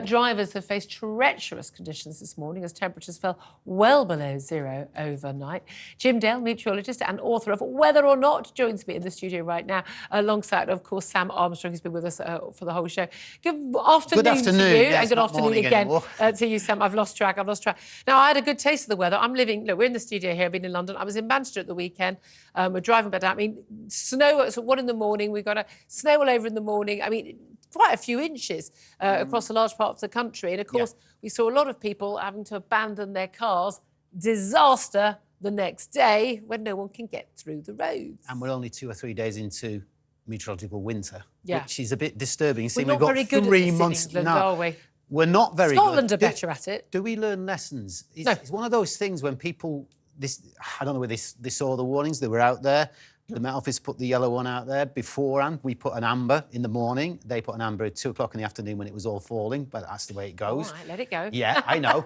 Drivers have faced treacherous conditions this morning as temperatures fell well below zero overnight. Jim Dale, meteorologist and author of Whether or Not, joins me in the studio right now, alongside, of course, Sam Armstrong, who's been with us for the whole show. Good afternoon to you, yes, and good afternoon again to you, Sam. I've lost track. Now, I had a good taste of the weather. Look, we're in the studio here, I've been in London. I was in Manchester at the weekend. We're driving back down. I mean, snow at 1 in the morning. We got a snow all over in the morning. I mean, quite a few inches across a large part of the country. And, of course, we saw a lot of people having to abandon their cars. Disaster the next day when no one can get through the roads. And we're only 2 or 3 days into meteorological winter, yeah, which is a bit disturbing. We're not very good at this in England, are we? We're not very good. Scotland are better at it. Do we learn lessons? No. It's one of those things when people... I don't know whether they saw the warnings. They were out there. The Met Office put the yellow one out there beforehand. We put an amber in the morning. They put an amber at 2 o'clock in the afternoon when it was all falling, but that's the way it goes. All right, let it go. Yeah, I know.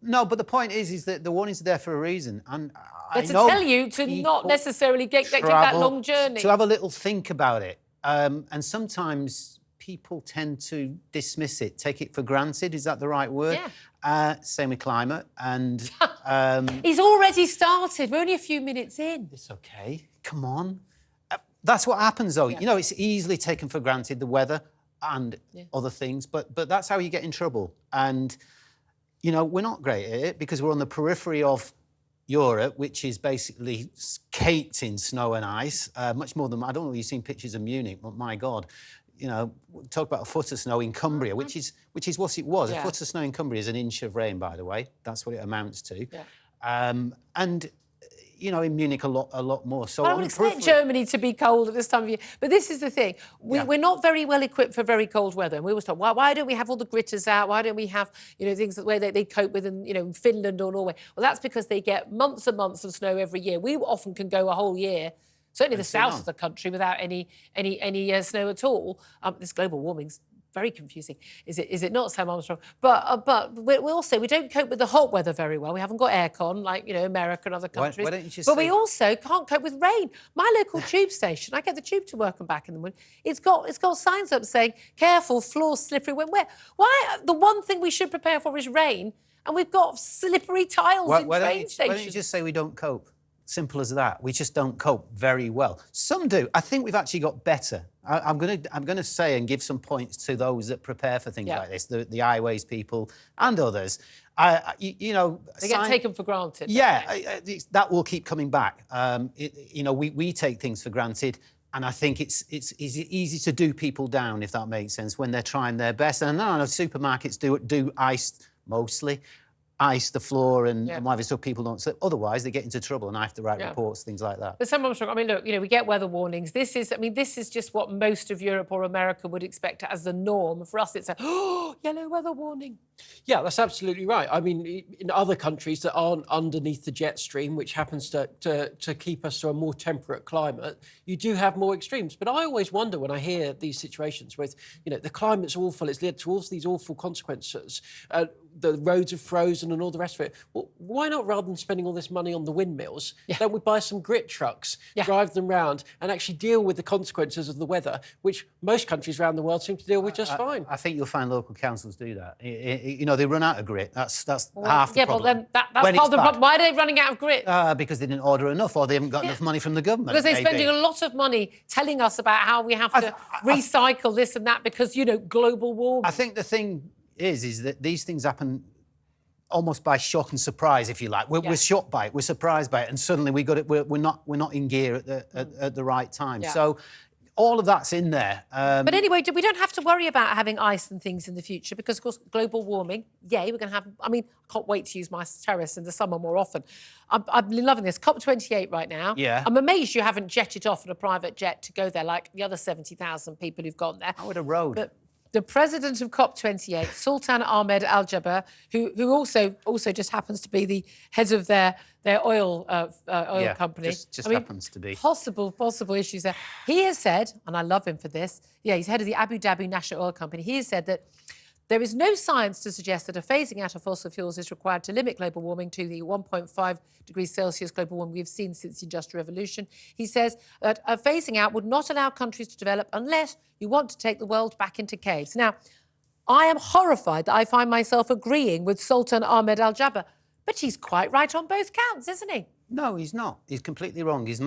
No, but the point is that the warnings are there for a reason. And to tell you to not necessarily take that long journey. To have a little think about it. And sometimes people tend to dismiss it, take it for granted. Is that the right word? Yeah. Same with climate. And he's already started. We're only a few minutes in. It's OK. Come on. That's what happens, though. Yeah. You know, it's easily taken for granted, the weather and other things. But that's how you get in trouble. And, you know, we're not great at it because we're on the periphery of Europe, which is basically caked in snow and ice, much more than... I don't know if you've seen pictures of Munich, but my God. You know, talk about a foot of snow in Cumbria, which is what it was. Yeah. A foot of snow in Cumbria is an inch of rain, by the way. That's what it amounts to. Yeah. And, you know, in Munich, a lot more. So I would expect Germany to be cold at this time of year. But this is the thing. We're not very well equipped for very cold weather. And we always talk, why don't we have all the gritters out? Why don't we have, you know, things the way they cope with in, you know, Finland or Norway? Well, that's because they get months and months of snow every year. We often can go a whole year, certainly the south of the country, without any snow at all. This global warming's very confusing, is it not, Sam Armstrong? But we also, we don't cope with the hot weather very well. We haven't got aircon like, you know, America and other countries. Why don't you just but we also can't cope with rain. My local tube station, I get the tube to work and back in the morning. It's got signs up saying, careful, floors slippery when wet. Why? The one thing we should prepare for is rain, and we've got slippery tiles in train stations. Why don't you just say we don't cope? Simple as that. We just don't cope very well. Some do. I think we've actually got better. I'm gonna say and give some points to those that prepare for things like this, the highways people and others. You know, they get taken for granted. Yeah, that will keep coming back. You know, we take things for granted, and I think it's easy to do people down, if that makes sense, when they're trying their best. And I know supermarkets do ice mostly. Ice the floor and whatever, so people don't slip. Otherwise, they get into trouble, and I have to write reports, things like that. But some I mean, look, you know, we get weather warnings. This is just what most of Europe or America would expect as the norm. For us, it's a yellow weather warning. Yeah, that's absolutely right. I mean, in other countries that aren't underneath the jet stream, which happens to keep us to a more temperate climate, you do have more extremes. But I always wonder when I hear these situations with, you know, the climate's awful, it's led to all these awful consequences. The roads are frozen and all the rest of it. Well, why not, rather than spending all this money on the windmills, don't we buy some grit trucks, drive them round and actually deal with the consequences of the weather, which most countries around the world seem to deal with just fine? I think you'll find local councils do that. You know, they run out of grit. That's half the problem. Yeah, well, then that's part of the problem. Why are they running out of grit? Because they didn't order enough, or they haven't got enough money from the government. Because they're spending a lot of money telling us about how we have to recycle this and that because, you know, global warming. I think the thing is that these things happen almost by shock and surprise, if you like. We're shocked by it, we're surprised by it, and suddenly we got it. We're not in gear at the right time. Yeah. So all of that's in there. But anyway, we don't have to worry about having ice and things in the future because, of course, global warming, we're going to have... I mean, I can't wait to use my terrace in the summer more often. I've been loving this. Cop28 right now. Yeah. I'm amazed you haven't jetted off in a private jet to go there like the other 70,000 people who've gone there. I would have rode. But the president of Cop28, Sultan Ahmed Al-Jaber, who also just happens to be the head of their oil company. Just happens to be. Possible issues there. He has said, and I love him for this, he's head of the Abu Dhabi National Oil Company, he has said that there is no science to suggest that a phasing out of fossil fuels is required to limit global warming to the 1.5 degrees Celsius global warming we've seen since the Industrial Revolution. He says that a phasing out would not allow countries to develop unless you want to take the world back into caves. Now, I am horrified that I find myself agreeing with Sultan Ahmed Al-Jaber. But he's quite right on both counts, isn't he? No, he's not. He's completely wrong. His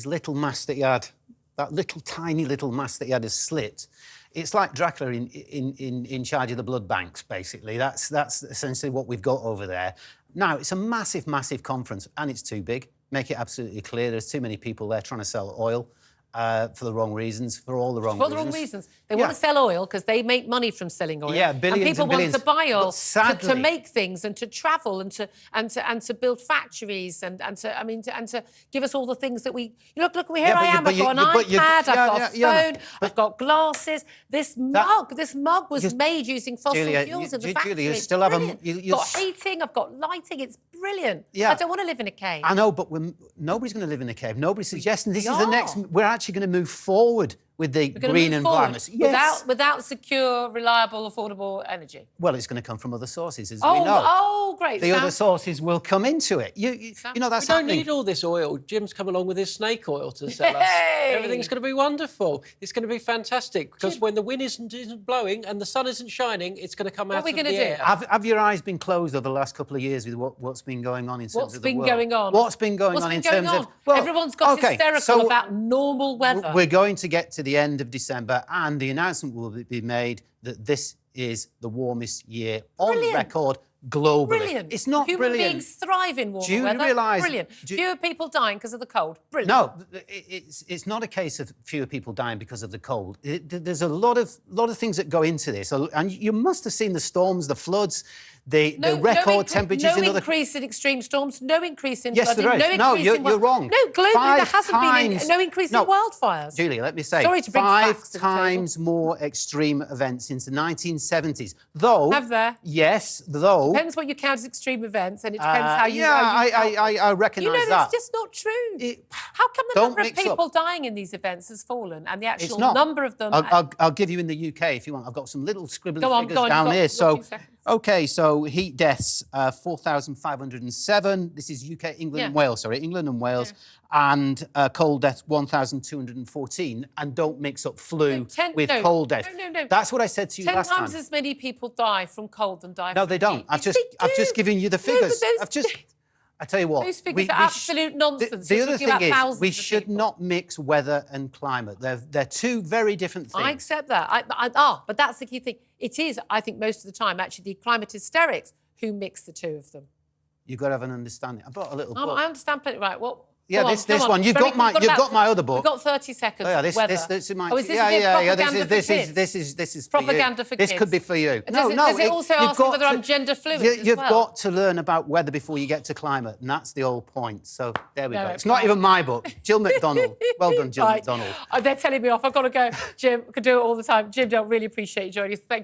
little mask that he had, that little tiny little mask that he had is slit. It's like Dracula in charge of the blood banks, basically. That's essentially what we've got over there. Now, it's a massive, massive conference, and it's too big. Make it absolutely clear. There's too many people there trying to sell oil for the wrong reasons, for all the wrong reasons. For the wrong reasons. They want to sell oil because they make money from selling oil. Yeah, billions and people and billions. want to buy oil Sadly, to make things and to travel and to build factories and to give us all the things that we look. Here I am. I've got an iPad. I've got a phone. I've got glasses. This mug was made using fossil fuels in the factory. Julia, you still have I've got heating. I've got lighting. It's brilliant. Yeah. I don't want to live in a cave. I know, but nobody's going to live in a cave. Nobody's suggesting this is the next. We're actually going to move forward with the green environment. Yes. Without secure, reliable, affordable energy. Well, it's going to come from other sources, as we know. Oh, great. The other sources will come into it. You know, that's happening. We don't need all this oil. Jim's come along with his snake oil to sell us. Everything's going to be wonderful. It's going to be fantastic because when the wind isn't blowing and the sun isn't shining, it's going to come out of the air. What are we going to do? Have your eyes been closed over the last couple of years with what's been going on in terms of the world? What's been going on? What's been going on in terms of... Well, everyone's got hysterical about normal weather. We're going to get to the end of December and the announcement will be made that this is the warmest year on record globally. Brilliant. It's not Human brilliant. beings thrive in warmer weather. Realise, brilliant. Fewer people dying because of the cold. Brilliant. No, it's not a case of fewer people dying because of the cold. There's a lot of things that go into this, and you must have seen the storms, the floods, the record temperatures in other... No increase in extreme storms, no increase in flooding. Yes, there is. No, you're wrong. No, globally there hasn't been no increase in wildfires. Julia, let me say, sorry to bring 5 times more extreme events since the 1970s. Though... Have there? Yes, though... Depends what you count as extreme events, and it depends how you... I recognise that. You know, that's just not true. How come the number of people dying in these events has fallen, and the actual number of them... I'll give you in the UK if you want. I've got some little scribbly figures down here. So, OK, so heat deaths, 4,507. This is UK, England and Wales, sorry, England and Wales. And cold deaths, 1,214. And don't mix up flu with cold death. No. That's what I said to you last time. 10 times as many people die from cold than die from heat. No, they don't. I've just given you the figures. I tell you what. Those figures are absolute nonsense. The other thing is, we should not mix weather and climate. They're two very different things. I accept that. But that's the key thing. It is, I think, most of the time, actually, the climate hysterics who mix the two of them. You've got to have an understanding. I brought a little book. I understand plenty. Right, well... Yeah, this one. You've got my other book. We've got 30 seconds. Oh, yeah, this is my. This is propaganda for kids. This could be for you. Does it also ask whether I'm gender fluid as well? You've got to learn about weather before you get to climate, and that's the whole point. So there we go. It's not even my book. Jill McDonald. Well done, Jill McDonald. They're telling me off. I've got to go. Jim, I could do it all the time. Jim, I really appreciate you joining us. Thank you.